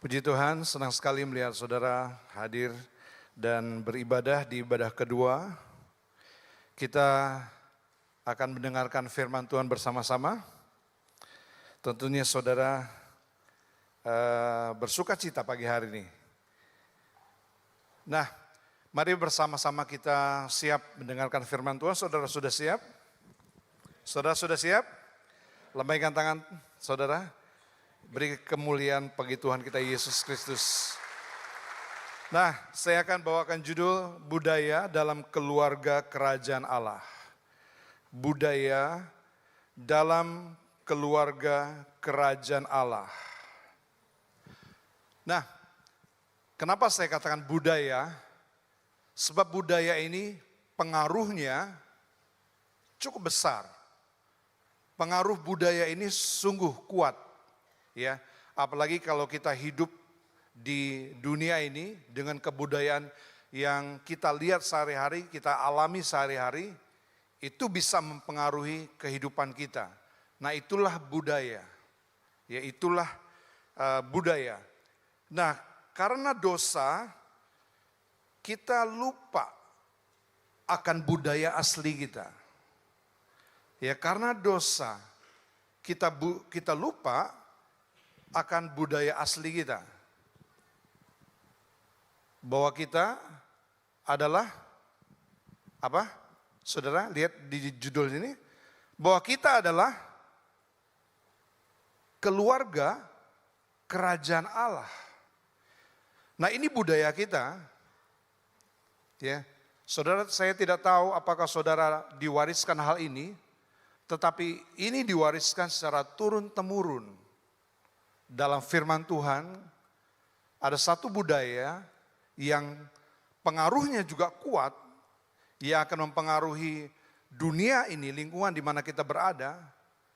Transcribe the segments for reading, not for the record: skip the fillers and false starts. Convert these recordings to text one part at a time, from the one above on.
Puji Tuhan, senang sekali melihat saudara hadir dan beribadah di ibadah kedua. Kita akan mendengarkan firman Tuhan bersama-sama. Tentunya saudara bersuka cita pagi hari ini. Nah, mari bersama-sama kita siap mendengarkan firman Tuhan. Saudara sudah siap? Saudara sudah siap? Lambaikan tangan saudara. Beri kemuliaan bagi Tuhan kita Yesus Kristus. Nah, saya akan bawakan judul Budaya dalam Keluarga Kerajaan Allah. Budaya dalam Keluarga Kerajaan Allah. Nah, kenapa saya katakan budaya? Sebab budaya ini pengaruhnya cukup besar. Pengaruh budaya ini sungguh kuat. Ya, apalagi kalau kita hidup di dunia ini dengan kebudayaan yang kita lihat sehari-hari, kita alami sehari-hari, itu bisa mempengaruhi kehidupan kita. Nah, itulah budaya. Ya, itulah budaya. Nah, karena dosa, kita lupa akan budaya asli kita. Ya, karena dosa, kita lupa akan budaya asli kita. Bahwa kita adalah apa? Saudara lihat di judul ini, bahwa kita adalah keluarga kerajaan Allah. Nah, ini budaya kita. Ya. Saudara, saya tidak tahu apakah saudara diwariskan hal ini, tetapi ini diwariskan secara turun-temurun. Dalam firman Tuhan, ada satu budaya yang pengaruhnya juga kuat, yang akan mempengaruhi dunia ini, lingkungan di mana kita berada.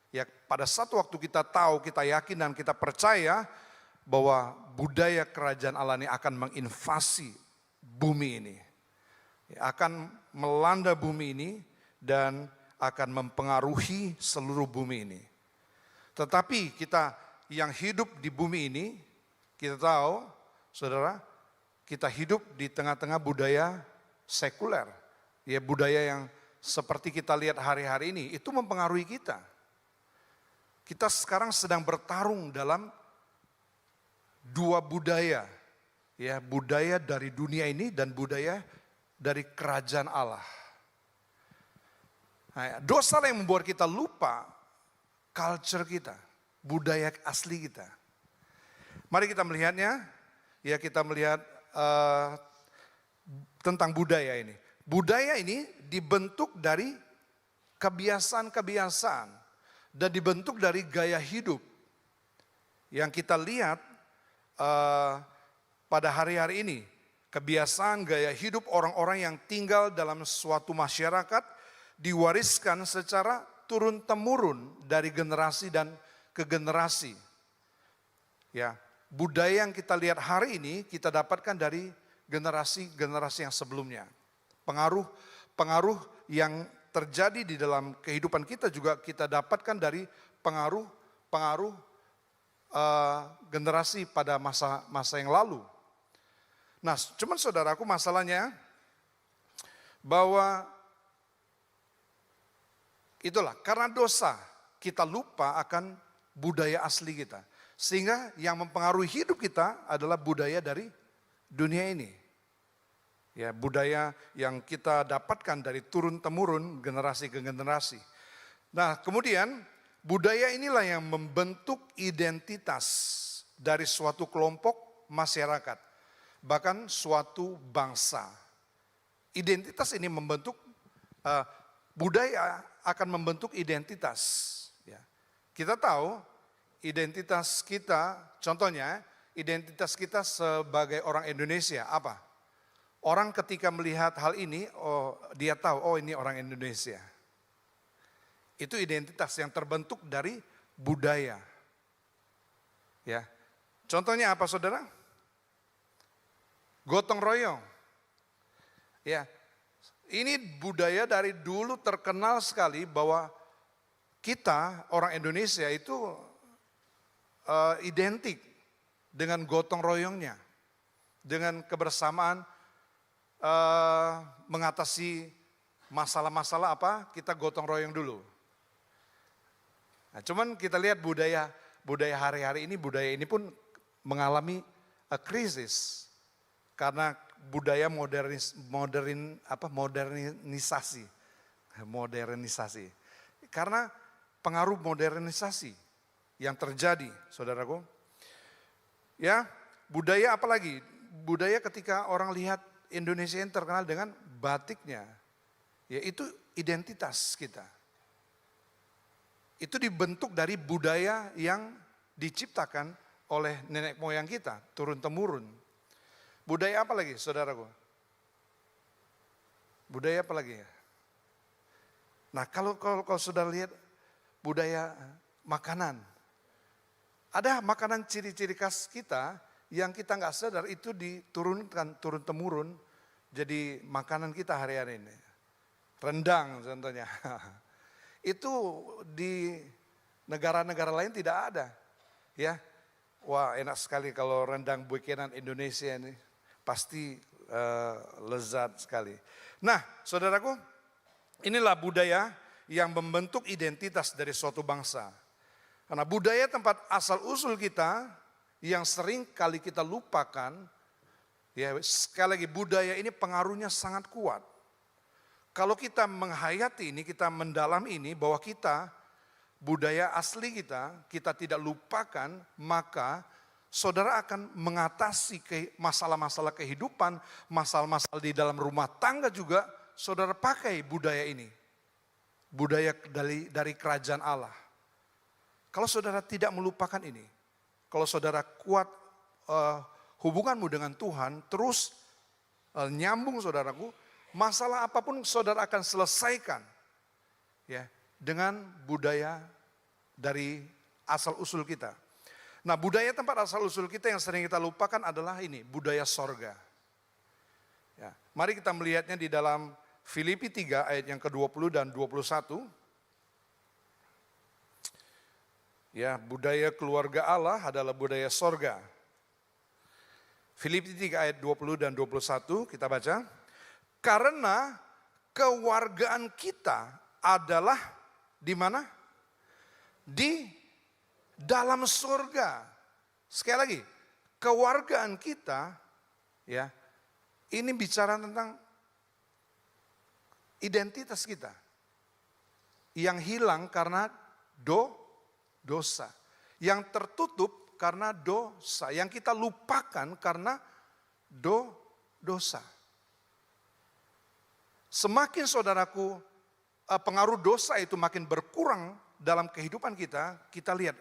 Ya, pada satu waktu kita tahu, kita yakin dan kita percaya bahwa budaya kerajaan Allah ini akan menginvasi bumi ini. Ya, akan melanda bumi ini dan akan mempengaruhi seluruh bumi ini. Tetapi kita yang hidup di bumi ini, kita tahu, saudara, kita hidup di tengah-tengah budaya sekuler. Ya, budaya yang seperti kita lihat hari-hari ini, itu mempengaruhi kita. Kita sekarang sedang bertarung dalam dua budaya. Ya, budaya dari dunia ini dan budaya dari kerajaan Allah. Nah, dosa yang membuat kita lupa culture kita. Budaya asli kita. Mari kita melihatnya. Ya, kita melihat tentang budaya ini. Budaya ini dibentuk dari kebiasaan-kebiasaan dan dibentuk dari gaya hidup yang kita lihat pada hari-hari ini. Kebiasaan gaya hidup orang-orang yang tinggal dalam suatu masyarakat diwariskan secara turun-temurun dari generasi dan ke generasi. Ya, budaya yang kita lihat hari ini kita dapatkan dari generasi-generasi yang sebelumnya. Pengaruh yang terjadi di dalam kehidupan kita juga kita dapatkan dari pengaruh generasi pada masa yang lalu. Nah, cuman saudaraku, masalahnya bahwa itulah karena dosa kita lupa akan budaya asli kita. Sehingga yang mempengaruhi hidup kita adalah budaya dari dunia ini. Ya, budaya yang kita dapatkan dari turun-temurun, generasi ke generasi. Nah, kemudian budaya inilah yang membentuk identitas dari suatu kelompok masyarakat. Bahkan suatu bangsa. Identitas ini membentuk, budaya akan membentuk identitas. Kita tahu identitas kita, contohnya identitas kita sebagai orang Indonesia apa? Orang ketika melihat hal ini, oh dia tahu, oh ini orang Indonesia. Itu identitas yang terbentuk dari budaya. Ya, contohnya apa saudara? Gotong royong. Ya, ini budaya dari dulu terkenal sekali bahwa kita orang Indonesia itu identik dengan gotong royongnya, dengan kebersamaan mengatasi masalah-masalah apa, kita gotong royong dulu. Nah, cuman kita lihat budaya hari-hari ini, budaya ini pun mengalami krisis karena budaya modernisasi. Karena pengaruh modernisasi yang terjadi, saudaraku. Ya, budaya apa lagi? Budaya ketika orang lihat Indonesia yang terkenal dengan batiknya, yaitu identitas kita. Itu dibentuk dari budaya yang diciptakan oleh nenek moyang kita, turun-temurun. Budaya apa lagi, saudaraku? Budaya apa lagi ya? Nah, kalau saudara lihat budaya makanan, ada makanan ciri-ciri khas kita yang kita nggak sadar itu diturunkan turun-temurun jadi makanan kita hari-hari ini. Rendang contohnya. Itu di negara-negara lain tidak ada. Ya, wah enak sekali kalau rendang bukenan Indonesia ini. Pasti lezat sekali. Nah, saudaraku, inilah budaya yang membentuk identitas dari suatu bangsa. Karena budaya tempat asal usul kita yang sering kali kita lupakan, ya sekali lagi budaya ini pengaruhnya sangat kuat. Kalau kita menghayati ini, kita mendalam ini bahwa kita, budaya asli kita tidak lupakan, maka saudara akan mengatasi masalah-masalah kehidupan, masalah-masalah di dalam rumah tangga juga, saudara pakai budaya ini. Budaya dari kerajaan Allah. Kalau saudara tidak melupakan ini, kalau saudara kuat hubunganmu dengan Tuhan, terus nyambung saudaraku, masalah apapun saudara akan selesaikan ya dengan budaya dari asal usul kita. Nah, budaya tempat asal usul kita yang sering kita lupakan adalah ini, budaya sorga. Ya, mari kita melihatnya di dalam Filipi 3 ayat yang ke-20 dan 21. Ya, budaya keluarga Allah adalah budaya sorga. Filipi 3 ayat 20 dan 21 kita baca. Karena kewargaan kita adalah di mana? Di dalam surga. Sekali lagi, kewargaan kita ya, ini bicara tentang identitas kita yang hilang karena dosa, yang tertutup karena dosa, yang kita lupakan karena dosa. Semakin saudaraku pengaruh dosa itu makin berkurang dalam kehidupan kita, kita lihat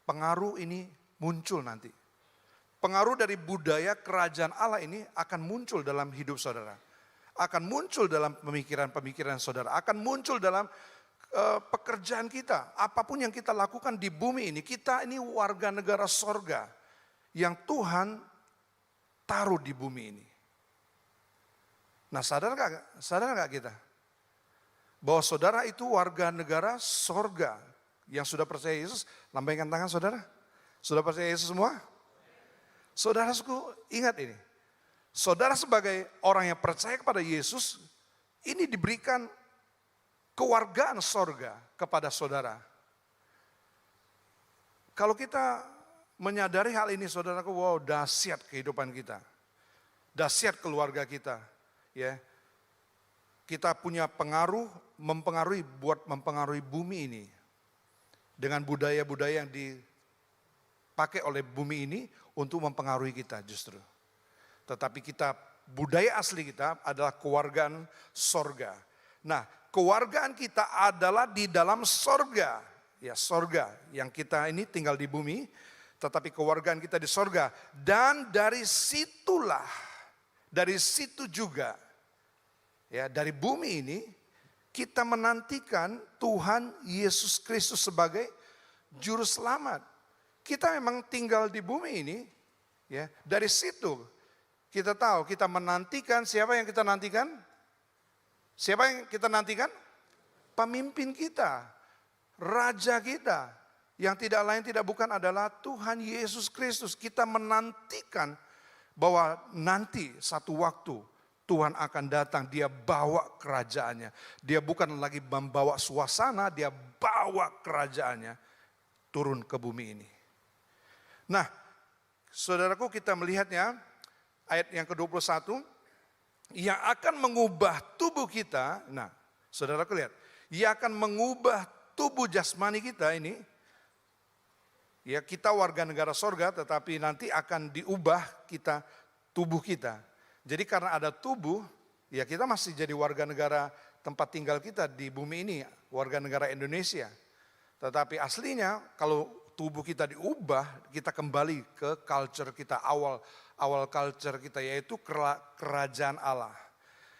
pengaruh ini muncul nanti. Pengaruh dari budaya kerajaan Allah ini akan muncul dalam hidup saudara. Akan muncul dalam pemikiran-pemikiran saudara. Akan muncul dalam pekerjaan kita. Apapun yang kita lakukan di bumi ini, kita ini warga negara sorga yang Tuhan taruh di bumi ini. Nah, sadar gak kita? Bahwa saudara itu warga negara sorga yang sudah percaya Yesus. Lambaikan tangan saudara. Sudah percaya Yesus semua? Saudaraku, ingat ini. Saudara sebagai orang yang percaya kepada Yesus, ini diberikan kewargaan sorga kepada saudara. Kalau kita menyadari hal ini, saudaraku, wow, dahsyat kehidupan kita. Dahsyat keluarga kita. Ya, kita punya pengaruh, mempengaruhi bumi ini. Dengan budaya-budaya yang dipakai oleh bumi ini untuk mempengaruhi kita justru. Tetapi budaya asli kita adalah kewargaan sorga. Nah, kewargaan kita adalah di dalam sorga. Ya, sorga yang kita ini tinggal di bumi, tetapi kewargaan kita di sorga. Dan dari situ juga, ya dari bumi ini, kita menantikan Tuhan Yesus Kristus sebagai Juru Selamat. Kita memang tinggal di bumi ini, ya dari situ kita tahu, kita menantikan, siapa yang kita nantikan? Siapa yang kita nantikan? Pemimpin kita, raja kita, yang tidak lain tidak bukan adalah Tuhan Yesus Kristus. Kita menantikan bahwa nanti satu waktu Tuhan akan datang, dia bawa kerajaannya. Dia bukan lagi membawa suasana, dia bawa kerajaannya turun ke bumi ini. Nah, saudaraku, kita melihatnya ayat yang ke-21, yang akan mengubah tubuh kita. Nah, saudaraku lihat, ia akan mengubah tubuh jasmani kita ini. Ya, kita warga negara sorga, tetapi nanti akan diubah kita, tubuh kita. Jadi karena ada tubuh, ya kita masih jadi warga negara tempat tinggal kita di bumi ini, warga negara Indonesia. Tetapi aslinya kalau tubuh kita diubah, kita kembali ke culture kita, awal culture kita, yaitu kerajaan Allah.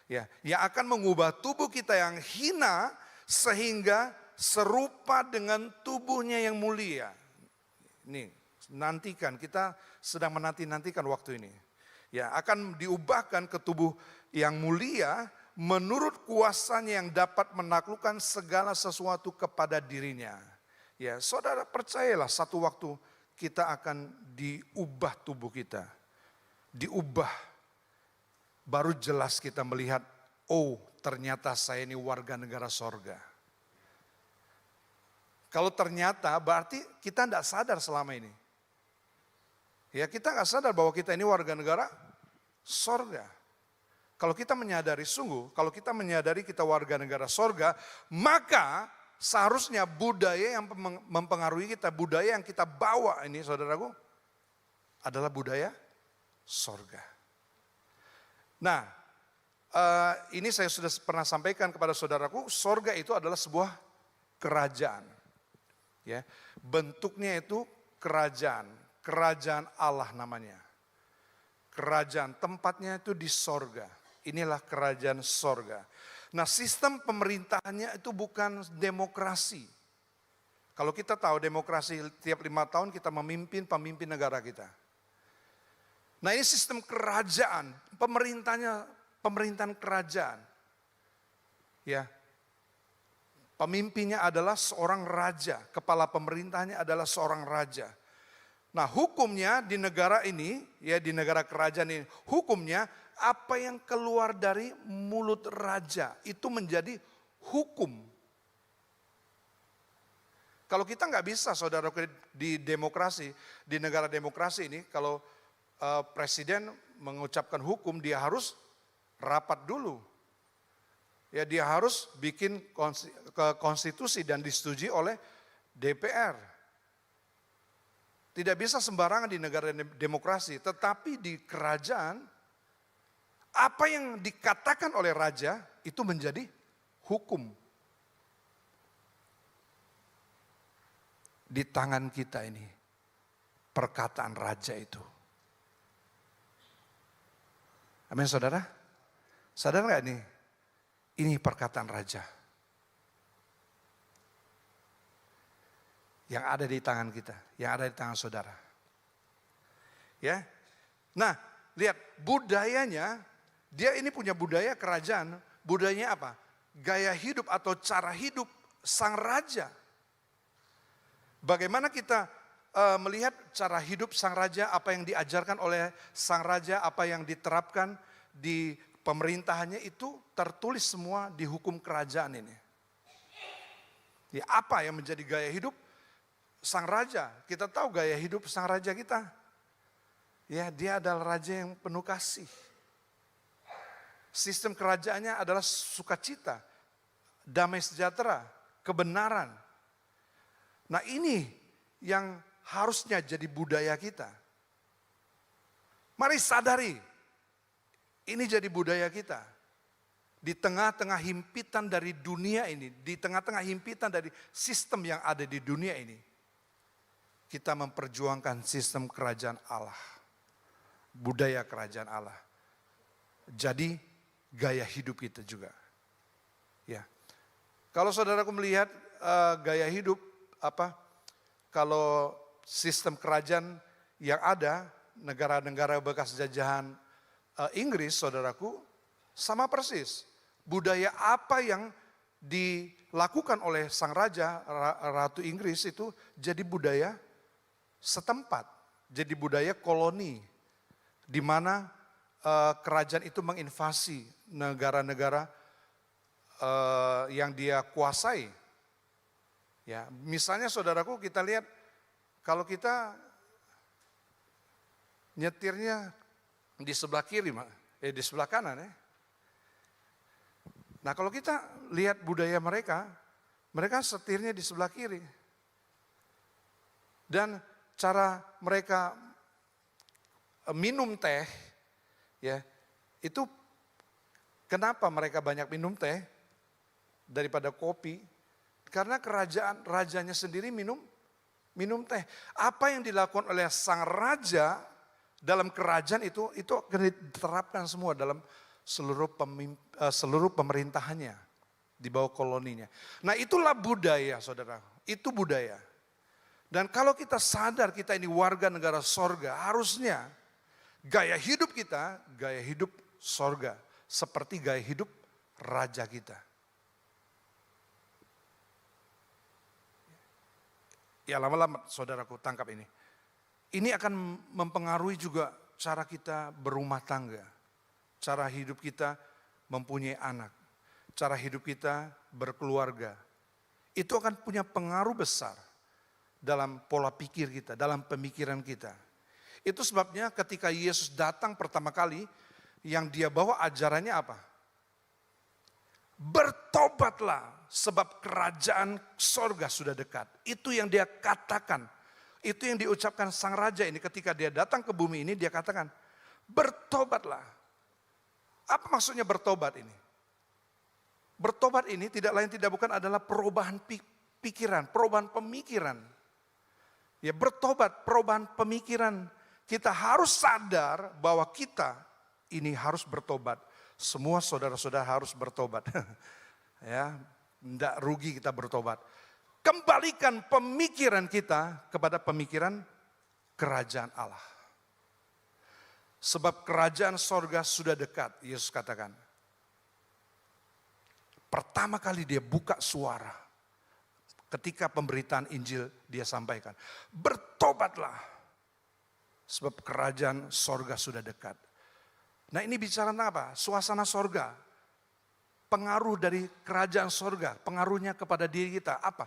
Ya, yang akan mengubah tubuh kita yang hina sehingga serupa dengan tubuhnya yang mulia. Nih, nantikan, kita sedang menanti-nantikan waktu ini. Ya, akan diubahkan ke tubuh yang mulia menurut kuasanya yang dapat menaklukkan segala sesuatu kepada dirinya. Ya, saudara percayalah satu waktu kita akan diubah tubuh kita. Diubah. Baru jelas kita melihat, oh ternyata saya ini warga negara sorga. Kalau ternyata berarti kita tidak sadar selama ini. Ya, kita nggak sadar bahwa kita ini warga negara sorga. Kalau kita menyadari sungguh, kalau kita menyadari kita warga negara sorga, maka seharusnya budaya yang mempengaruhi kita, budaya yang kita bawa ini saudaraku, adalah budaya sorga. Nah, ini saya sudah pernah sampaikan kepada saudaraku, sorga itu adalah sebuah kerajaan. Ya, bentuknya itu kerajaan Allah namanya. Kerajaan, tempatnya itu di sorga. Inilah kerajaan sorga. Nah, sistem pemerintahannya itu bukan demokrasi. Kalau kita tahu demokrasi tiap 5 tahun kita memimpin pemimpin negara kita. Nah, ini sistem kerajaan, pemerintahan kerajaan. Ya. Pemimpinnya adalah seorang raja, kepala pemerintahnya adalah seorang raja. Nah, hukumnya di negara ini, ya di negara kerajaan ini, hukumnya apa yang keluar dari mulut raja itu menjadi hukum. Kalau kita nggak bisa, saudara, di demokrasi, di negara demokrasi ini, kalau presiden mengucapkan hukum, dia harus rapat dulu. Ya, dia harus bikin konstitusi dan disetujui oleh DPR. Tidak bisa sembarangan di negara demokrasi, tetapi di kerajaan, apa yang dikatakan oleh raja itu menjadi hukum. Di tangan kita ini, perkataan raja itu. Amin, saudara? Sadar nggak nih? Ini perkataan raja. Yang ada di tangan kita, yang ada di tangan saudara. Ya. Nah, lihat budayanya, dia ini punya budaya kerajaan. Budayanya apa? Gaya hidup atau cara hidup sang raja. Bagaimana kita melihat cara hidup sang raja, apa yang diajarkan oleh sang raja, apa yang diterapkan di pemerintahannya, itu tertulis semua di hukum kerajaan ini. Ya, apa yang menjadi gaya hidup sang raja? Kita tahu gaya hidup sang raja kita. Ya, dia adalah raja yang penuh kasih. Sistem kerajaannya adalah sukacita, damai sejahtera, kebenaran. Nah, ini yang harusnya jadi budaya kita. Mari sadari, ini jadi budaya kita. Di tengah-tengah himpitan dari dunia ini, di tengah-tengah himpitan dari sistem yang ada di dunia ini, kita memperjuangkan sistem kerajaan Allah. Budaya kerajaan Allah. Jadi gaya hidup kita juga. Ya. Kalau saudaraku melihat gaya hidup kalau sistem kerajaan yang ada, negara-negara bekas jajahan Inggris, saudaraku, sama persis. Budaya apa yang dilakukan oleh sang raja, Ratu Inggris itu jadi budaya setempat, jadi budaya koloni, di mana kerajaan itu menginvasi negara-negara yang dia kuasai. Ya, misalnya saudaraku, kita lihat kalau kita nyetirnya di sebelah kiri, di sebelah kanan ya. Nah, kalau kita lihat budaya mereka, mereka setirnya di sebelah kiri. Dan cara mereka minum teh, ya, itu kenapa mereka banyak minum teh daripada kopi? Karena kerajaan rajanya sendiri minum teh. Apa yang dilakukan oleh sang raja dalam kerajaan itu akan diterapkan semua dalam seluruh pemerintahannya di bawah koloninya. Nah, itulah budaya, saudara. Itu budaya. Dan kalau kita sadar kita ini warga negara sorga, harusnya gaya hidup kita, gaya hidup sorga. Seperti gaya hidup raja kita. Ya, lama-lama saudaraku tangkap ini. Ini akan mempengaruhi juga cara kita berumah tangga. Cara hidup kita mempunyai anak. Cara hidup kita berkeluarga. Itu akan punya pengaruh besar dalam pola pikir kita, dalam pemikiran kita. Itu sebabnya ketika Yesus datang pertama kali, yang dia bawa ajarannya apa? Bertobatlah sebab kerajaan sorga sudah dekat. Itu yang dia katakan. Itu yang diucapkan sang raja ini ketika dia datang ke bumi ini, dia katakan, bertobatlah. Apa maksudnya bertobat ini? Bertobat ini tidak lain tidak bukan adalah perubahan pikiran, perubahan pemikiran. Ya, bertobat, perubahan pemikiran. Kita harus sadar bahwa kita ini harus bertobat. Semua saudara-saudara harus bertobat. Ya, tidak rugi kita bertobat. Kembalikan pemikiran kita kepada pemikiran kerajaan Allah. Sebab kerajaan sorga sudah dekat, Yesus katakan. Pertama kali dia buka suara ketika pemberitaan Injil dia sampaikan. Bertobatlah sebab kerajaan sorga sudah dekat. Nah, ini bicara tentang apa? Suasana sorga. Pengaruh dari kerajaan sorga, pengaruhnya kepada diri kita apa?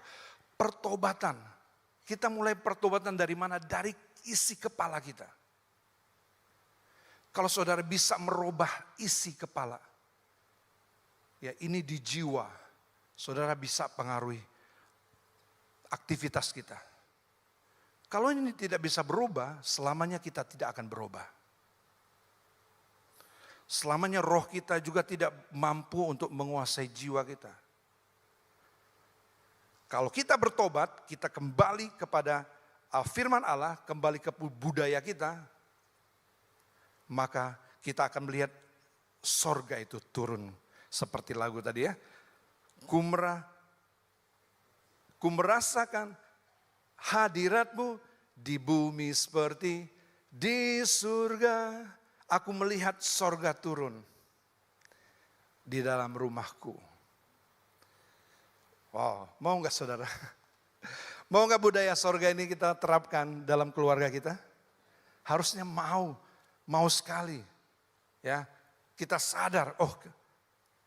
Pertobatan. Kita mulai pertobatan dari mana? Dari isi kepala kita. Kalau saudara bisa merubah isi kepala, ya ini di jiwa, saudara bisa pengaruhi aktivitas kita. Kalau ini tidak bisa berubah, selamanya kita tidak akan berubah. Selamanya roh kita juga tidak mampu untuk menguasai jiwa kita. Kalau kita bertobat, kita kembali kepada firman Allah, kembali ke budaya kita, maka kita akan melihat sorga itu turun. Seperti lagu tadi ya. Kumerasakan hadiratmu di bumi seperti di surga. Aku melihat sorga turun di dalam rumahku. Wow, mau gak saudara? Mau gak budaya sorga ini kita terapkan dalam keluarga kita? Harusnya mau sekali. Ya, kita sadar, oh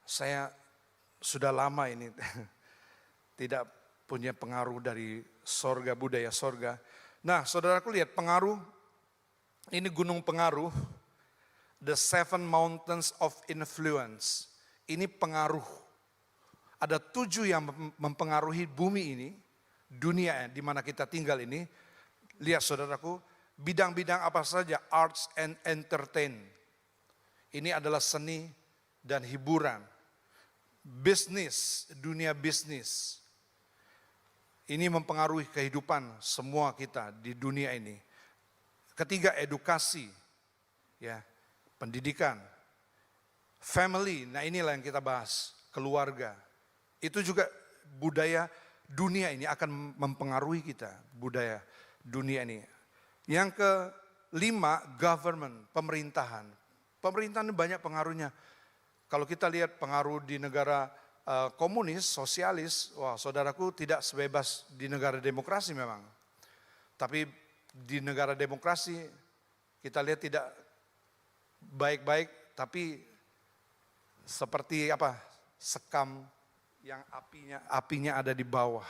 saya sudah lama ini tidak punya pengaruh dari sorga, budaya sorga. Nah, saudaraku lihat pengaruh, ini gunung pengaruh, the 7 mountains of influence. Ini pengaruh. Ada 7 yang mempengaruhi bumi ini, dunia di mana kita tinggal ini. Lihat saudaraku, bidang-bidang apa saja, arts and entertain. Ini adalah seni dan hiburan. Bisnis, dunia bisnis. Ini mempengaruhi kehidupan semua kita di dunia ini. Ketiga, edukasi, ya, pendidikan, family. Nah, inilah yang kita bahas, keluarga. Itu juga budaya dunia ini akan mempengaruhi kita, budaya dunia ini. Yang kelima, government, pemerintahan. Pemerintahan ini banyak pengaruhnya. Kalau kita lihat pengaruh di negara komunis, sosialis, wah saudaraku tidak sebebas di negara demokrasi memang. Tapi di negara demokrasi kita lihat tidak baik-baik, tapi seperti apa? Sekam yang apinya ada di bawah.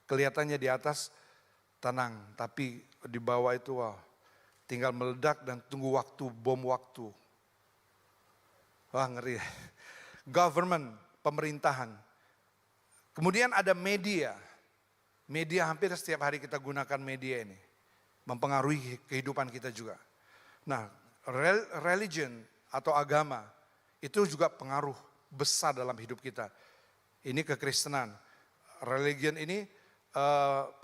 Kelihatannya di atas tenang, tapi di bawah itu wah, tinggal meledak dan tunggu waktu, bom waktu. Wah ngeri. Government, pemerintahan. Kemudian ada media. Media hampir setiap hari kita gunakan media ini. Mempengaruhi kehidupan kita juga. Nah, religion atau agama itu juga pengaruh besar dalam hidup kita. Ini kekristenan. Religion ini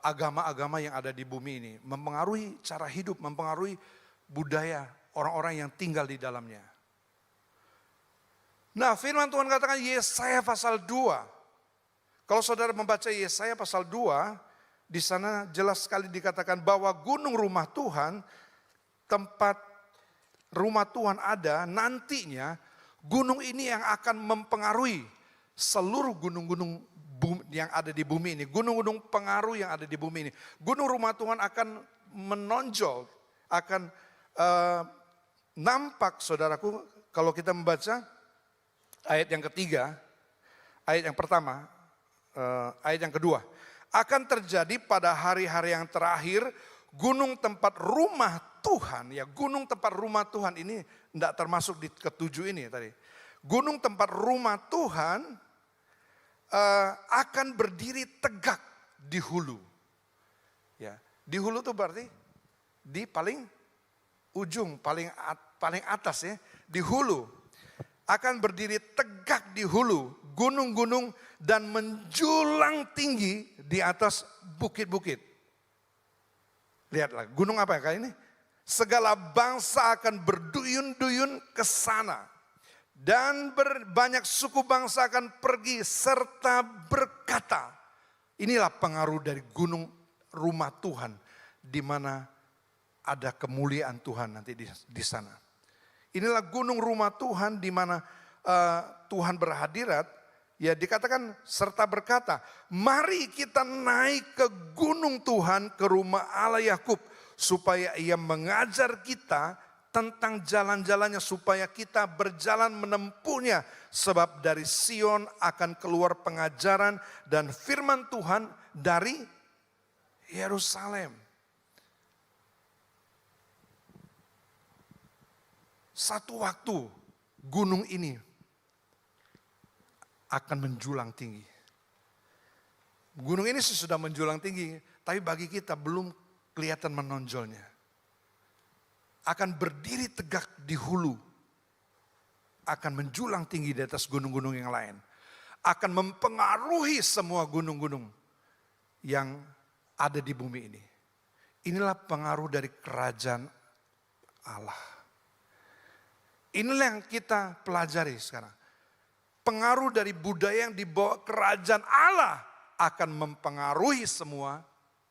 agama-agama yang ada di bumi ini mempengaruhi cara hidup, mempengaruhi budaya orang-orang yang tinggal di dalamnya. Nah, firman Tuhan katakan Yesaya pasal 2. Kalau saudara membaca Yesaya pasal 2, di sana jelas sekali dikatakan bahwa gunung rumah Tuhan, tempat rumah Tuhan ada, nantinya gunung ini yang akan mempengaruhi seluruh gunung-gunung yang ada di bumi ini. Gunung-gunung pengaruh yang ada di bumi ini. Gunung rumah Tuhan akan menonjol, akan nampak saudaraku kalau kita membaca ayat yang ketiga, ayat yang pertama, ayat yang kedua. Akan terjadi pada hari-hari yang terakhir, gunung tempat rumah Tuhan, ya gunung tempat rumah Tuhan ini tidak termasuk di ketujuh ini tadi. Gunung tempat rumah Tuhan akan berdiri tegak di hulu. Ya, di hulu itu berarti di paling ujung, paling atas ya, di hulu. Akan berdiri tegak di hulu, gunung-gunung dan menjulang tinggi di atas bukit-bukit. Lihatlah, gunung apa ya kali ini? Segala bangsa akan berduyun-duyun ke sana. Dan banyak suku bangsa akan pergi serta berkata. Inilah pengaruh dari gunung rumah Tuhan. Di mana ada kemuliaan Tuhan nanti di sana. Inilah gunung rumah Tuhan di mana Tuhan berhadirat. Ya dikatakan serta berkata, mari kita naik ke gunung Tuhan, ke rumah Allah Yakub, supaya ia mengajar kita tentang jalan-jalannya, supaya kita berjalan menempuhnya. Sebab dari Sion akan keluar pengajaran dan firman Tuhan dari Yerusalem. Satu waktu gunung ini akan menjulang tinggi. Gunung ini sudah menjulang tinggi, tapi bagi kita belum kelihatan menonjolnya. Akan berdiri tegak di hulu. Akan menjulang tinggi di atas gunung-gunung yang lain. Akan mempengaruhi semua gunung-gunung yang ada di bumi ini. Inilah pengaruh dari kerajaan Allah. Inilah yang kita pelajari sekarang. Pengaruh dari budaya yang dibawa kerajaan Allah akan mempengaruhi semua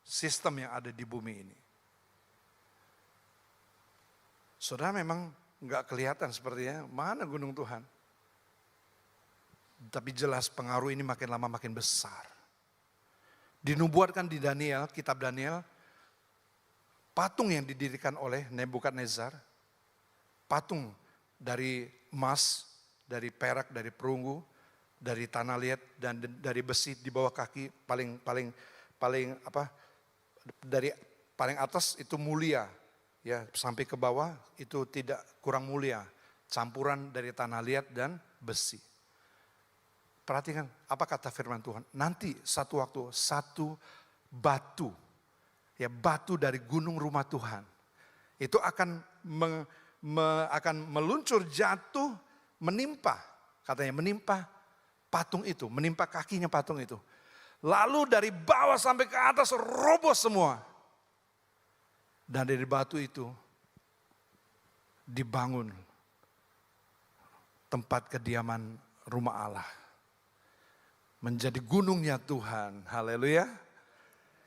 sistem yang ada di bumi ini. Saudara memang nggak kelihatan sepertinya mana gunung Tuhan. Tapi jelas pengaruh ini makin lama makin besar. Dinubuatkan di Daniel, kitab Daniel, patung yang didirikan oleh Nebukadnezar, patung dari emas, dari perak, dari perunggu, dari tanah liat dan dari besi di bawah kaki dari paling atas itu mulia, ya sampai ke bawah itu tidak kurang mulia, campuran dari tanah liat dan besi. Perhatikan apa kata firman Tuhan. Nanti satu waktu satu batu, ya batu dari gunung rumah Tuhan itu akan akan meluncur jatuh menimpa, katanya menimpa patung itu, menimpa kakinya patung itu. Lalu dari bawah sampai ke atas roboh semua. Dan dari batu itu dibangun tempat kediaman rumah Allah. Menjadi gunungnya Tuhan, haleluya.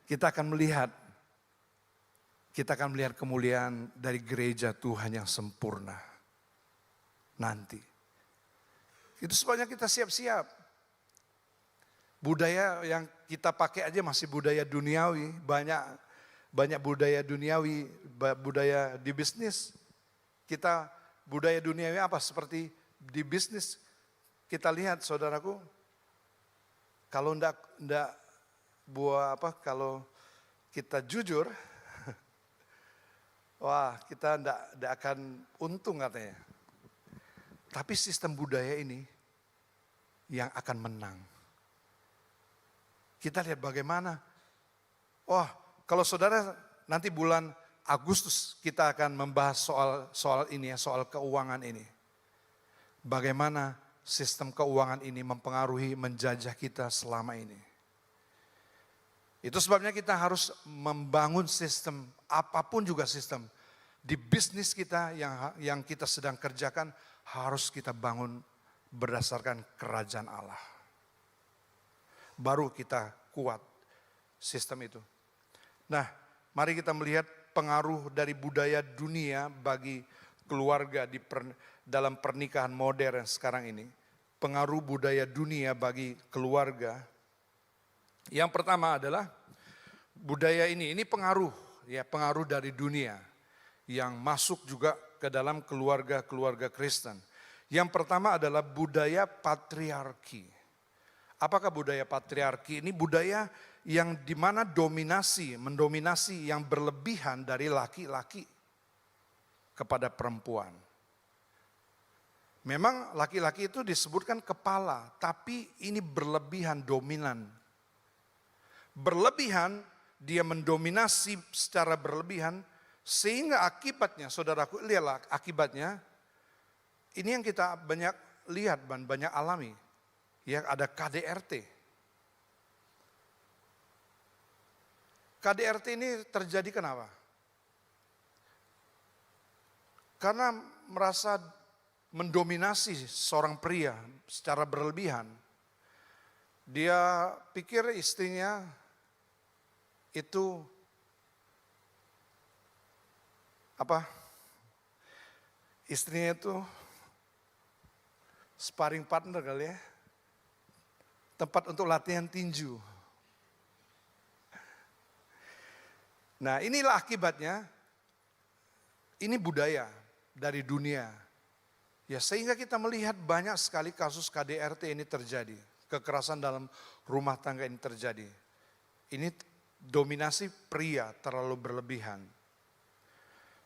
Kita akan melihat kemuliaan dari gereja Tuhan yang sempurna nanti. Itu sebabnya kita siap-siap. Budaya yang kita pakai aja masih budaya duniawi, banyak budaya duniawi, budaya di bisnis. Kita budaya duniawi apa? Seperti di bisnis kita lihat saudaraku, kalau kalau kita jujur, wah kita ndak akan untung katanya. Tapi sistem budaya ini yang akan menang. Kita lihat bagaimana, wah kalau saudara nanti bulan Agustus kita akan membahas soal ini ya, soal keuangan ini. Bagaimana sistem keuangan ini mempengaruhi, menjajah kita selama ini. Itu sebabnya kita harus membangun sistem, apapun juga sistem. Di bisnis kita yang kita sedang kerjakan harus kita bangun berdasarkan kerajaan Allah. Baru kita kuat sistem itu. Nah, mari kita melihat pengaruh dari budaya dunia bagi keluarga dalam pernikahan modern sekarang ini. Pengaruh budaya dunia bagi keluarga. Yang pertama adalah budaya ini pengaruh dari dunia yang masuk juga ke dalam keluarga Kristen. Yang pertama adalah budaya patriarki. Apakah budaya patriarki? Ini budaya yang dimana mendominasi yang berlebihan dari laki-laki kepada perempuan. Memang laki-laki itu disebutkan kepala, tapi ini berlebihan, dominan. Berlebihan, dia mendominasi secara berlebihan, sehingga akibatnya, saudaraku, lihatlah akibatnya, ini yang kita banyak lihat, banyak alami. Ya, ada KDRT. KDRT ini terjadi kenapa? Karena merasa mendominasi seorang pria secara berlebihan. Dia pikir istrinya itu istrinya itu sparring partner kali ya. Tempat untuk latihan tinju. Nah, inilah akibatnya. Ini budaya dari dunia. Ya, sehingga kita melihat banyak sekali kasus KDRT ini terjadi. Kekerasan dalam rumah tangga ini terjadi. Ini dominasi pria terlalu berlebihan.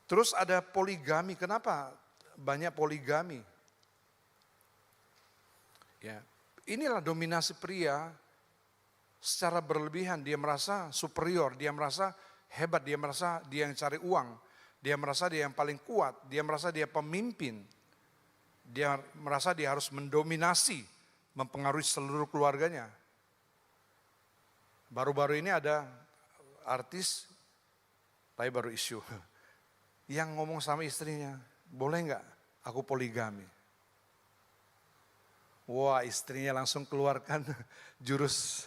Terus ada poligami. Kenapa banyak poligami? Ya, inilah dominasi pria secara berlebihan. Dia merasa superior, dia merasa hebat, dia merasa dia yang cari uang. Dia merasa dia yang paling kuat, dia merasa dia pemimpin. Dia merasa dia harus mendominasi, mempengaruhi seluruh keluarganya. Baru-baru ini ada artis, tapi baru isu, yang ngomong sama istrinya, boleh nggak aku poligami? Wah, istrinya langsung keluarkan jurus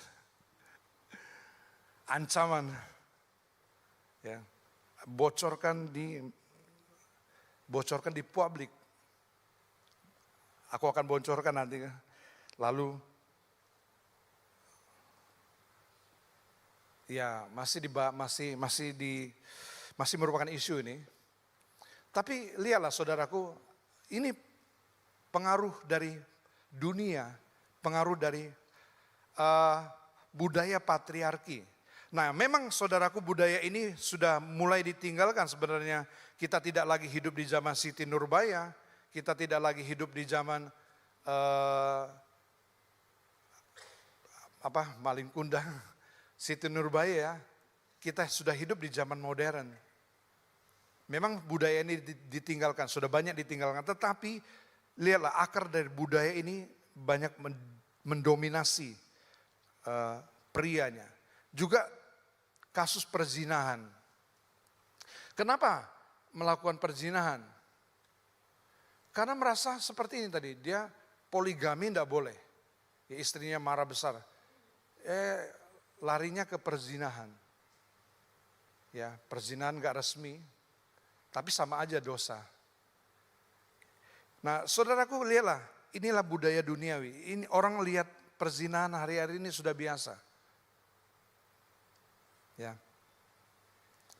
ancaman, ya, bocorkan di publik. Aku akan bocorkan nanti. Lalu, ya masih merupakan isu ini. Tapi lihatlah saudaraku, ini pengaruh dari dunia, pengaruh dari budaya patriarki. Nah, memang saudaraku, budaya ini sudah mulai ditinggalkan sebenarnya. Kita tidak lagi hidup di zaman Siti Nurbaya, kita tidak lagi hidup di zaman Malin Kundang, Siti Nurbaya. Kita sudah hidup di zaman modern. Memang budaya ini ditinggalkan, sudah banyak ditinggalkan, tetapi lihatlah akar dari budaya ini banyak mendominasi prianya. Juga kasus perzinahan. Kenapa melakukan perzinahan? Karena merasa seperti ini tadi, dia poligami tidak boleh. Ya, istrinya marah besar. Larinya ke perzinahan. Ya, perzinahan gak resmi, tapi sama aja dosa. Nah, saudaraku, lihatlah, inilah budaya duniawi. Ini orang lihat perzinahan hari-hari ini sudah biasa. Ya.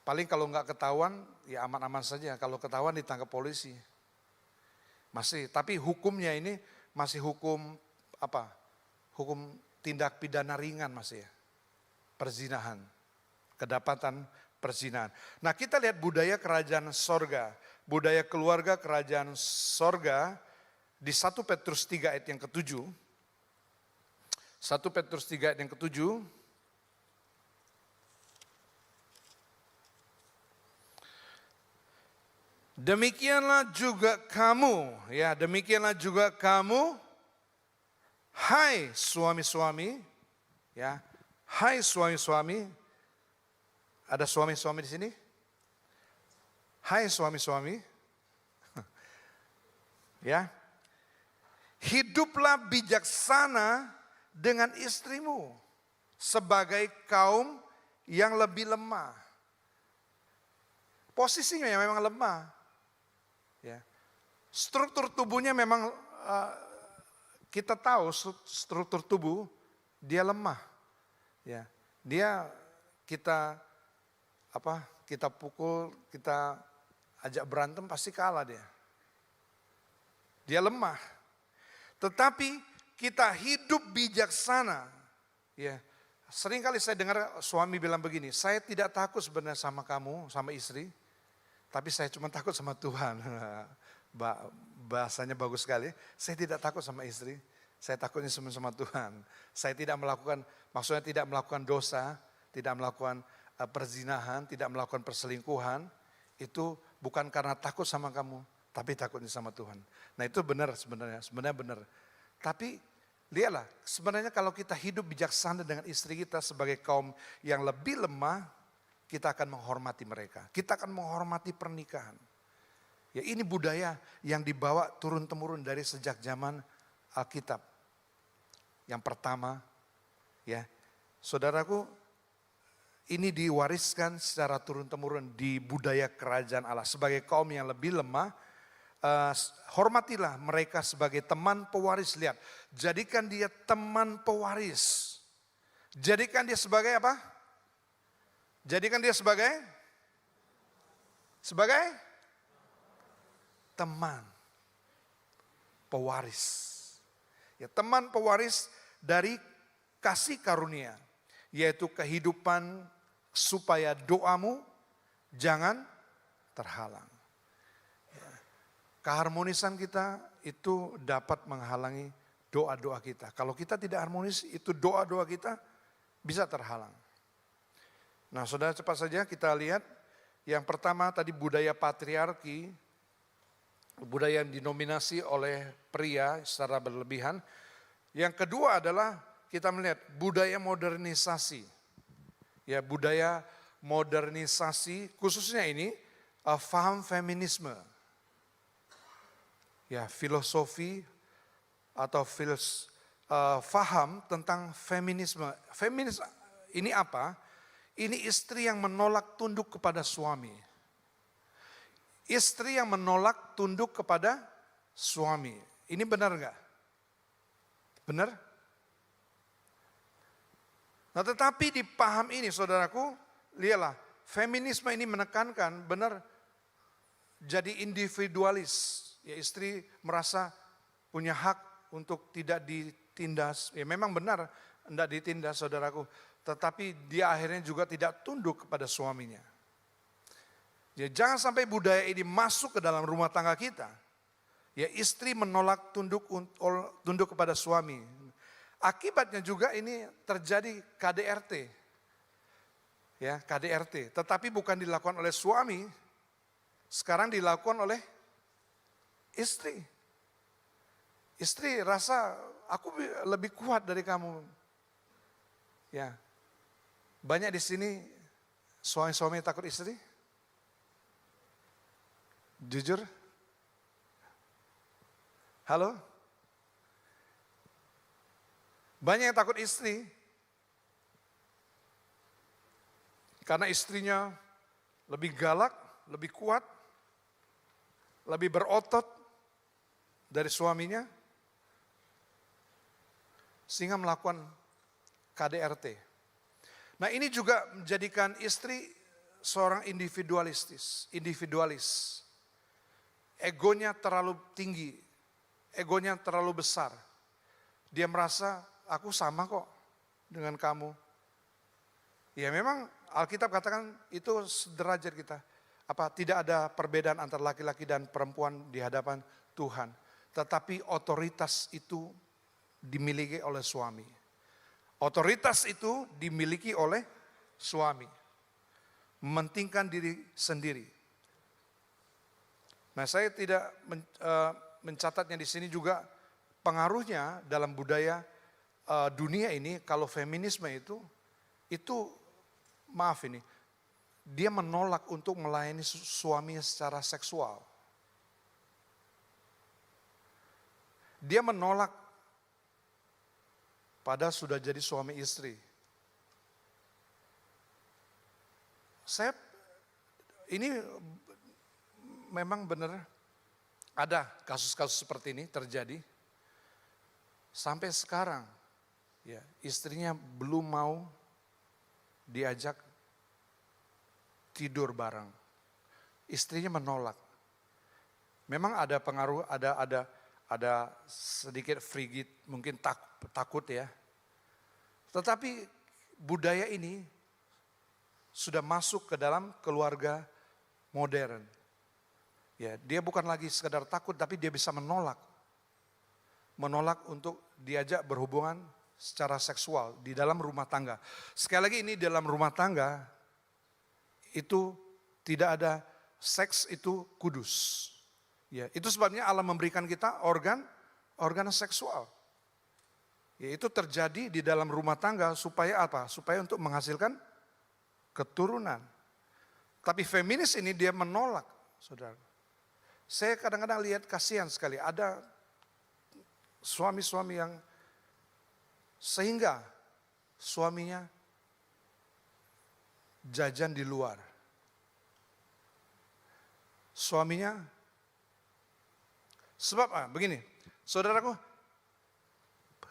Paling kalau nggak ketahuan, ya aman-aman saja. Kalau ketahuan ditangkap polisi. Masih, tapi hukumnya ini masih hukum apa? Hukum tindak pidana ringan masih ya. Perzinahan, kedapatan perzinahan. Nah kita lihat budaya kerajaan sorga, budaya keluarga kerajaan sorga di 1 Petrus 3 ayat yang ke-7. 1 Petrus 3 ayat yang ke-7. Demikianlah juga kamu, ya demikianlah juga kamu, hai suami-suami, ya, hai suami-suami, ada suami-suami di sini? Hai suami-suami, ya, hiduplah bijaksana dengan istrimu sebagai kaum yang lebih lemah. Posisinya yang memang lemah. Ya. Struktur tubuhnya memang kita tahu struktur tubuh dia lemah. Ya. Dia kita pukul, kita ajak berantem pasti kalah dia. Dia lemah. Tetapi kita hidup bijaksana. Ya. Sering kali saya dengar suami bilang begini, saya tidak takut sebenarnya sama kamu, sama istri. Tapi saya cuma takut sama Tuhan. Bahasanya bagus sekali. Saya tidak takut sama istri. Saya takutnya sama Tuhan. Saya tidak melakukan, maksudnya tidak melakukan dosa, tidak melakukan perzinahan, tidak melakukan perselingkuhan. Itu bukan karena takut sama kamu, tapi takutnya sama Tuhan. Nah itu benar sebenarnya benar. Tapi lihatlah, sebenarnya kalau kita hidup bijaksana dengan istri kita sebagai kaum yang lebih lemah, kita akan menghormati mereka. Kita akan menghormati pernikahan. Ya ini budaya yang dibawa turun-temurun dari sejak zaman Alkitab. Yang pertama, ya, saudaraku, ini diwariskan secara turun-temurun di budaya kerajaan Allah. Sebagai kaum yang lebih lemah, hormatilah mereka sebagai teman pewaris. Lihat, jadikan dia teman pewaris. Jadikan dia sebagai apa? Jadikan dia sebagai teman pewaris. Ya, teman pewaris dari kasih karunia, yaitu kehidupan supaya doamu jangan terhalang. Ya, keharmonisan kita itu dapat menghalangi doa-doa kita. Kalau kita tidak harmonis, itu doa-doa kita bisa terhalang. Nah saudara, cepat saja kita lihat. Yang pertama tadi budaya patriarki, budaya yang dinominasi oleh pria secara berlebihan. Yang kedua adalah kita melihat budaya modernisasi. Ya, budaya modernisasi khususnya ini faham feminisme. Ya, filosofi atau faham tentang feminisme. Feminis ini apa? Ini istri yang menolak tunduk kepada suami. Istri yang menolak tunduk kepada suami. Ini benar enggak? Benar? Nah tetapi di paham ini saudaraku, lihatlah, feminisme ini menekankan benar jadi individualis. Ya istri merasa punya hak untuk tidak ditindas. Ya memang benar tidak ditindas saudaraku. Tetapi dia akhirnya juga tidak tunduk kepada suaminya. Ya, jangan sampai budaya ini masuk ke dalam rumah tangga kita. Ya, istri menolak tunduk kepada suami. Akibatnya juga ini terjadi KDRT. Ya, KDRT. Tetapi bukan dilakukan oleh suami. Sekarang dilakukan oleh istri. Istri rasa aku lebih kuat dari kamu. Ya. Banyak di sini suami-suami takut istri? Jujur? Halo? Banyak yang takut istri. Karena istrinya lebih galak, lebih kuat, lebih berotot dari suaminya. sehingga melakukan KDRT. Nah ini juga menjadikan istri seorang individualis. Egonya terlalu tinggi, egonya terlalu besar. Dia merasa aku sama kok dengan kamu. Ya memang Alkitab katakan itu sederajat kita. Tidak ada perbedaan antara laki-laki dan perempuan di hadapan Tuhan. Tetapi otoritas itu dimiliki oleh suami. Otoritas itu dimiliki oleh suami. Mementingkan diri sendiri. Nah, saya tidak mencatatnya di sini juga pengaruhnya dalam budaya dunia ini. Kalau feminisme itu maaf ini, dia menolak untuk melayani suaminya secara seksual. Dia menolak padahal sudah jadi suami istri. Ini memang benar ada kasus-kasus seperti ini terjadi. Sampai sekarang ya istrinya belum mau diajak tidur bareng. Istrinya menolak. Memang ada pengaruh, ada sedikit frigid, mungkin takut ya. Tetapi budaya ini sudah masuk ke dalam keluarga modern. Ya, dia bukan lagi sekedar takut, tapi dia bisa menolak. Menolak untuk diajak berhubungan secara seksual di dalam rumah tangga. Sekali lagi ini dalam rumah tangga, itu tidak ada seks itu kudus. Ya, itu sebabnya Allah memberikan kita organ seksual. Ya, itu terjadi di dalam rumah tangga supaya apa? Supaya untuk menghasilkan keturunan. Tapi feminis ini dia menolak, saudara. Saya kadang-kadang lihat kasihan sekali, ada suami-suami yang sehingga suaminya jajan di luar. Suaminya, sebab begini, saudaraku,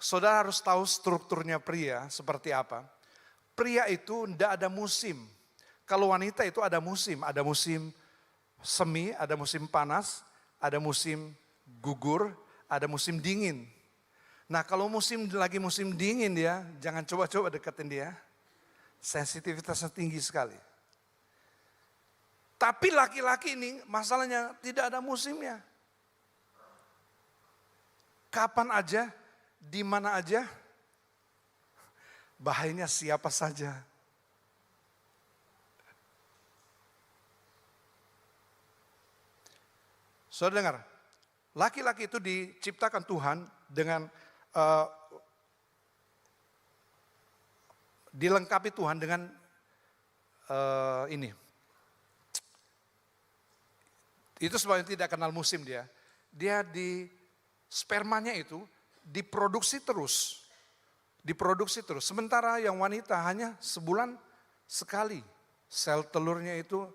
saudara harus tahu strukturnya pria seperti apa. Pria itu tidak ada musim. Kalau wanita itu ada musim semi, ada musim panas, ada musim gugur, ada musim dingin. Nah kalau musim dingin dia, jangan coba-coba deketin dia. Sensitivitasnya tinggi sekali. Tapi laki-laki ini masalahnya tidak ada musimnya. Kapan aja, di mana aja, bahayanya siapa saja. Saudara dengar, laki-laki itu diciptakan Tuhan dengan dilengkapi Tuhan dengan ini. Itu sebabnya tidak kenal musim dia. Dia spermanya itu diproduksi terus. Sementara yang wanita hanya sebulan sekali. Sel telurnya itu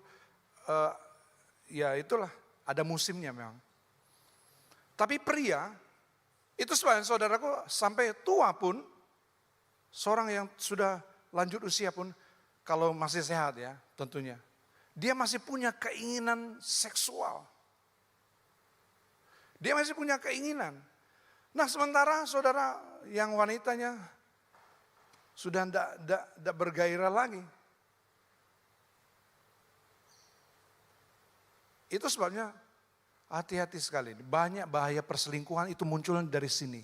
ya itulah. Ada musimnya memang. Tapi pria, itu sebabnya saudaraku sampai tua pun, seorang yang sudah lanjut usia pun, kalau masih sehat ya tentunya, dia masih punya keinginan seksual. Dia masih punya keinginan. Nah sementara saudara yang wanitanya sudah tidak bergairah lagi. Itu sebabnya hati-hati sekali. Banyak bahaya perselingkuhan itu munculnya dari sini.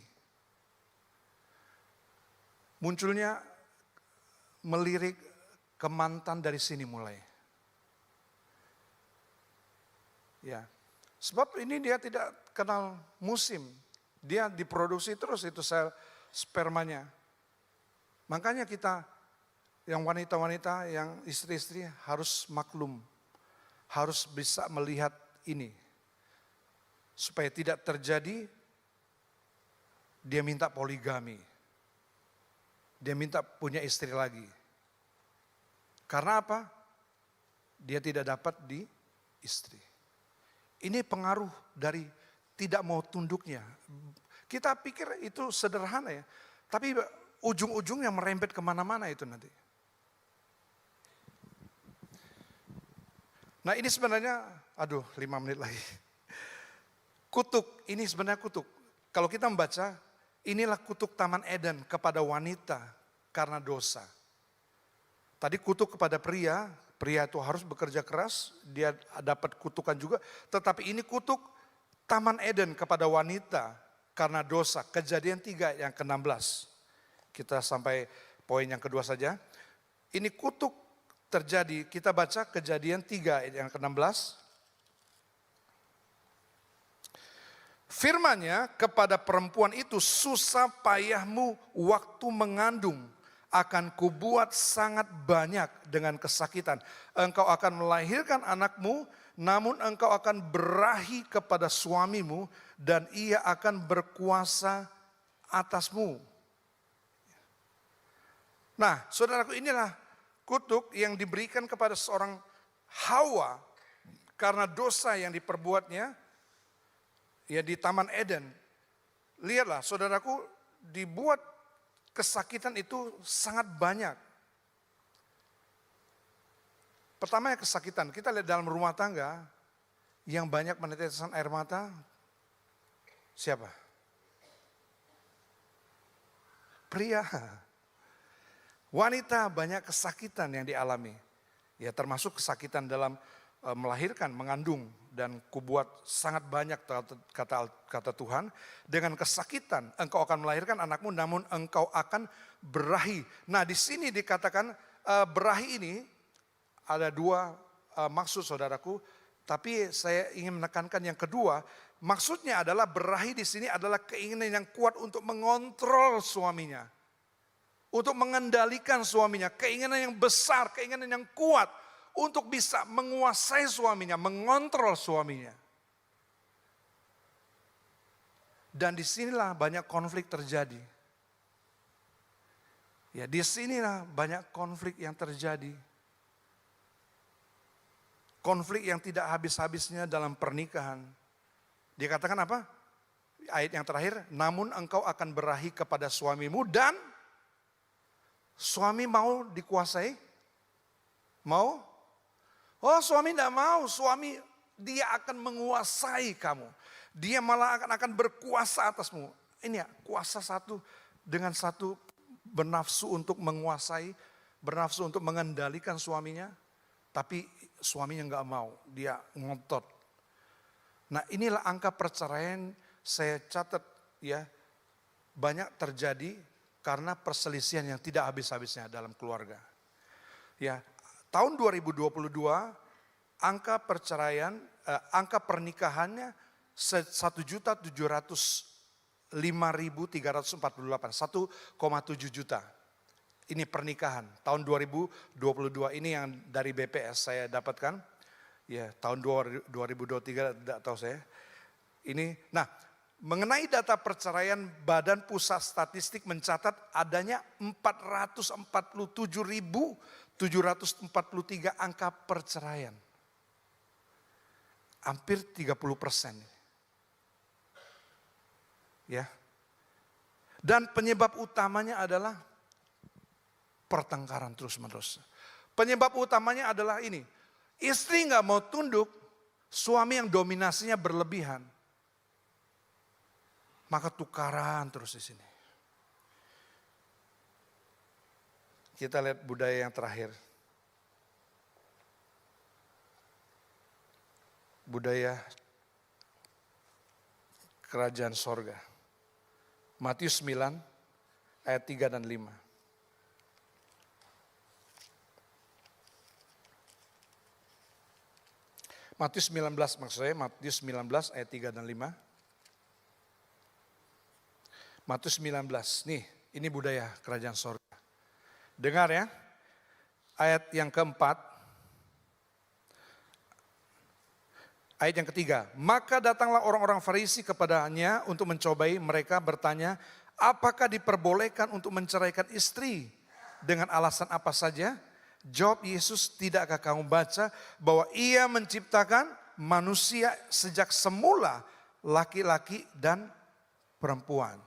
Munculnya melirik ke mantan dari sini mulai. Ya, sebab ini dia tidak kenal musim. Dia diproduksi terus itu sel spermanya. Makanya kita yang wanita-wanita, yang istri-istri harus maklum. Harus bisa melihat ini. Supaya tidak terjadi dia minta poligami. Dia minta punya istri lagi. Karena apa? Dia tidak dapat di istri. Ini pengaruh dari tidak mau tunduknya. Kita pikir itu sederhana ya. Tapi ujung-ujungnya merembet kemana-mana itu nanti. Nah ini sebenarnya, 5 menit lagi. Kutuk, ini sebenarnya kutuk. Kalau kita membaca, inilah kutuk Taman Eden kepada wanita karena dosa. Tadi kutuk kepada pria itu harus bekerja keras, dia dapat kutukan juga. Tetapi ini kutuk Taman Eden kepada wanita karena dosa. Kejadian 3 yang ke-16. Kita sampai poin yang kedua saja. Ini kutuk terjadi, kita baca Kejadian 3 yang ke-16. Firman-Nya kepada perempuan itu, susah payahmu waktu mengandung akan kubuat sangat banyak dengan kesakitan. Engkau akan melahirkan anakmu, namun engkau akan berahi kepada suamimu dan ia akan berkuasa atasmu. Nah, saudaraku, inilah kutuk yang diberikan kepada seorang Hawa karena dosa yang diperbuatnya ya di Taman Eden. Lihatlah saudaraku, dibuat kesakitan itu sangat banyak. Pertama ya kesakitan, kita lihat dalam rumah tangga yang banyak meneteskan air mata, siapa? Pria. Wanita banyak kesakitan yang dialami. Ya termasuk kesakitan dalam melahirkan, mengandung. Dan kubuat sangat banyak kata Tuhan. Dengan kesakitan engkau akan melahirkan anakmu, namun engkau akan berahi. Nah di sini dikatakan berahi ini ada dua maksud saudaraku. Tapi saya ingin menekankan yang kedua. Maksudnya adalah berahi di sini adalah keinginan yang kuat untuk mengontrol suaminya. Untuk mengendalikan suaminya. Keinginan yang besar, keinginan yang kuat. Untuk bisa menguasai suaminya, mengontrol suaminya. Dan disinilah banyak konflik terjadi. Ya, disinilah banyak konflik yang terjadi. Konflik yang tidak habis-habisnya dalam pernikahan. Dia katakan apa? Ayat yang terakhir, namun engkau akan berahi kepada suamimu dan suami mau dikuasai? Mau? Oh suami tidak mau, suami dia akan menguasai kamu. Dia malah akan berkuasa atasmu. Ini ya, kuasa satu dengan satu bernafsu untuk menguasai, bernafsu untuk mengendalikan suaminya. Tapi suaminya enggak mau, dia ngotot. Nah inilah angka perceraian saya catat ya, banyak terjadi karena perselisihan yang tidak habis-habisnya dalam keluarga. Ya. Tahun 2022 angka perceraian, angka pernikahannya 1.705.348, 1,7 juta. Ini pernikahan tahun 2022 ini yang dari BPS saya dapatkan. Ya, tahun 2023 tidak tahu saya. Ini, nah mengenai data perceraian Badan Pusat Statistik mencatat adanya 447.743 angka perceraian. Hampir 30%. Ya. Dan penyebab utamanya adalah pertengkaran terus-menerus. Penyebab utamanya adalah ini. Istri nggak mau tunduk, suami yang dominasinya berlebihan. Maka tukaran terus di sini. Kita lihat budaya yang terakhir. Budaya kerajaan sorga. Matius 9 ayat 3 dan 5. Matius 19 maksud saya, Matius 19 ayat 3 dan 5. Matius 19, nih ini budaya kerajaan sorga. Dengar ya, ayat yang keempat, ayat yang ketiga. Maka datanglah orang-orang Farisi kepadanya untuk mencobai, mereka bertanya, apakah diperbolehkan untuk menceraikan istri dengan alasan apa saja? Jawab Yesus, tidakkah kamu baca bahwa ia menciptakan manusia sejak semula laki-laki dan perempuan.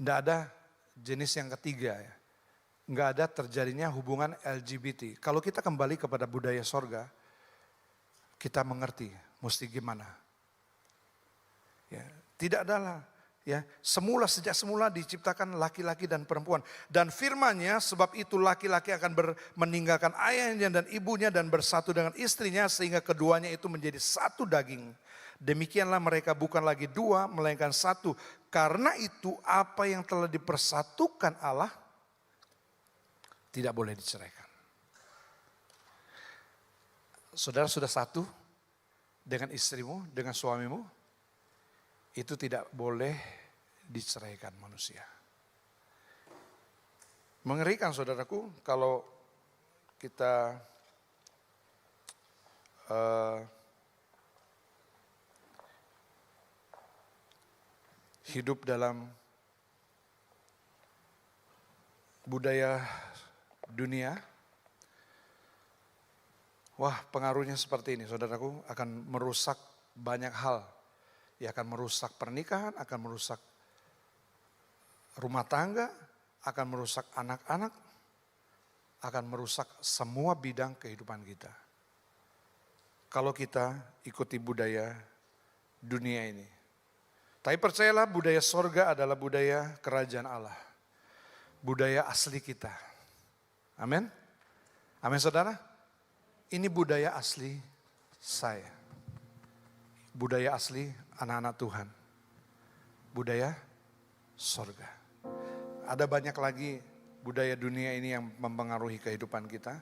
Tidak ada jenis yang ketiga ya. Nggak ada terjadinya hubungan LGBT. Kalau kita kembali kepada budaya sorga, kita mengerti mesti gimana. Ya, tidak adalah ya, sejak semula diciptakan laki-laki dan perempuan. Dan firman-Nya, sebab itu laki-laki akan meninggalkan ayahnya dan ibunya dan bersatu dengan istrinya sehingga keduanya itu menjadi satu daging. Demikianlah mereka bukan lagi dua melainkan satu. Karena itu apa yang telah dipersatukan Allah tidak boleh diceraikan. Saudara sudah satu dengan istrimu, dengan suamimu, itu tidak boleh diceraikan manusia. Mengerikan saudaraku kalau kita hidup dalam budaya dunia. Wah, pengaruhnya seperti ini saudaraku, akan merusak banyak hal. Ya, akan merusak pernikahan, akan merusak rumah tangga, akan merusak anak-anak, akan merusak semua bidang kehidupan kita. Kalau kita ikuti budaya dunia ini. Tapi percayalah, budaya sorga adalah budaya kerajaan Allah. Budaya asli kita. Amin. Amin saudara. Ini budaya asli saya. Budaya asli anak-anak Tuhan. Budaya sorga. Ada banyak lagi budaya dunia ini yang mempengaruhi kehidupan kita.